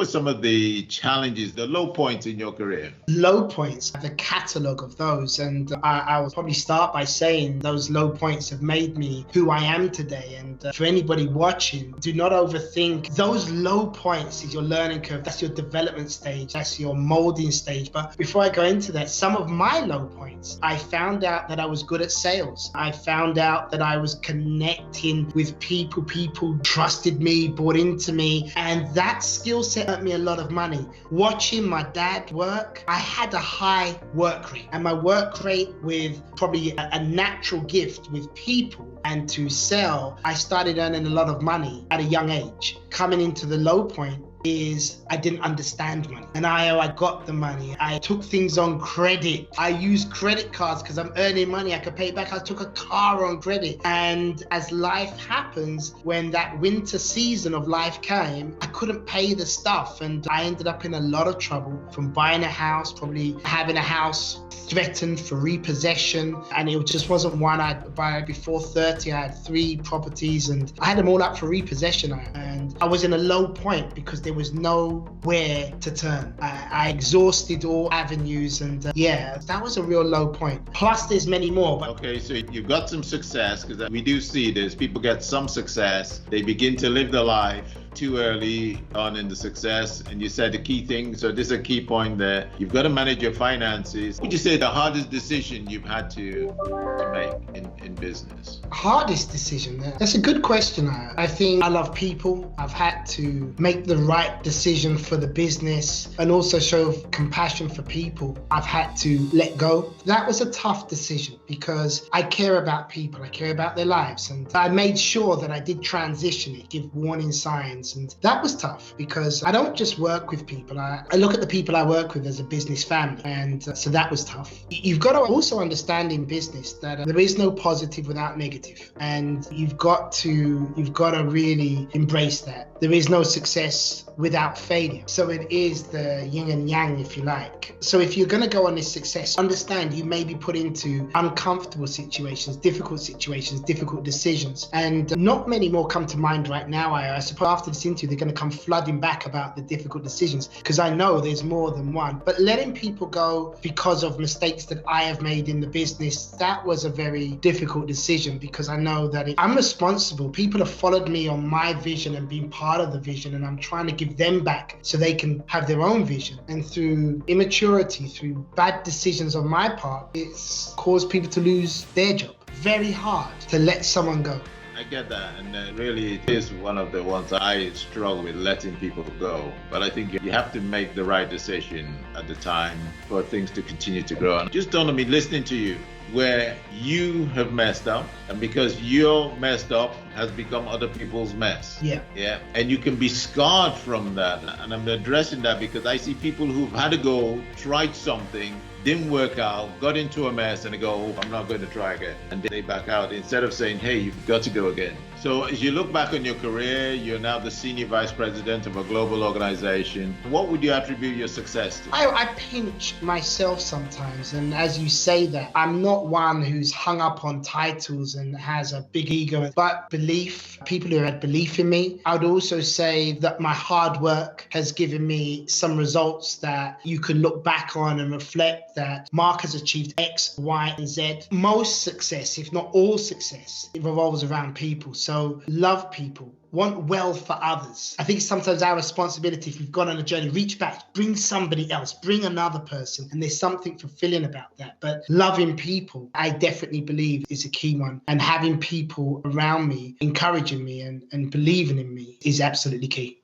were some of the challenges, the low points in your career? Low points, the catalogue of those. And I will probably start by saying those low points have made me who I am today. And for anybody watching, do not overthink. Those low points is your learning curve. That's your development stage. That's your molding stage. But before I go into that, some of my low points, I found out that I was good at sales. I found out that I was connecting with people. People trusted me, bought into me. And that skill set earned me a lot of money. Watching my dad work, I had a high work rate. And my work rate with probably a natural gift with people and to sell, I started earning a lot of money at a young age. Coming into the low point is I didn't understand money. And I got the money. I took things on credit. I used credit cards because I'm earning money. I could pay it back. I took a car on credit. And as life happens, when that winter season of life came, I couldn't pay the stuff. And I ended up in a lot of trouble from buying a house, probably having a house threatened for repossession. And it just wasn't one I'd buy before 30. I had 3 properties and I had them all up for repossession. And I was in a low point because there was nowhere to turn. I exhausted all avenues and that was a real low point. Plus there's many more. But okay, so you've got some success, because we do see this. People get some success. They begin to live their life too early on in the success. And you said the key thing, so this is a key point there. You've got to manage your finances. Would you say the hardest decision you've had to make in business? Hardest decision? That's a good question. I think I love people. I've had to make the right decision for the business and also show compassion for people. I've had to let go. That was a tough decision because I care about people. I care about their lives. And I made sure that I did transition it, give warning signs. And that was tough because I don't just work with people. I look at the people I work with as a business family. And so that was tough. You've got to also understand in business that there is no positive without negative. And you've got to really embrace that. There is no success without failure. So it is the yin and yang, if you like. So if you're going to go on this success, understand you may be put into uncomfortable situations, difficult decisions. And not many more come to mind right now. I suppose after this interview, they're going to come flooding back about the difficult decisions because I know there's more than one. But letting people go because of mistakes that I have made in the business, that was a very difficult decision because I know that I'm responsible. People have followed me on my vision and been part of the vision, and I'm trying to give them back so they can have their own vision. And through immaturity, through bad decisions on my part, it's caused people to lose their job. Very hard to let someone go. I get that, and really it is one of the ones I struggle with, letting people go. But I think you have to make the right decision at the time for things to continue to grow. And just dawned on me listening to you where you have messed up, and because you're messed up has become other people's mess. Yeah. And you can be scarred from that. And I'm addressing that because I see people who've had to go, tried something, didn't work out, got into a mess, and they go, oh, I'm not going to try again. And they back out instead of saying, hey, you've got to go again. So as you look back on your career, you're now the senior vice president of a global organization. What would you attribute your success to? I pinch myself sometimes. And as you say that, I'm not one who's hung up on titles and has a big ego, but belief, people who had belief in me. I would also say that my hard work has given me some results that you can look back on and reflect that Mark has achieved X, Y, and Z. Most success, if not all success, it revolves around people. So love people, want well for others. I think it's sometimes our responsibility, if we've gone on a journey, reach back, bring somebody else, bring another person. And there's something fulfilling about that. But loving people, I definitely believe is a key one. And having people around me, encouraging me and believing in me is absolutely key.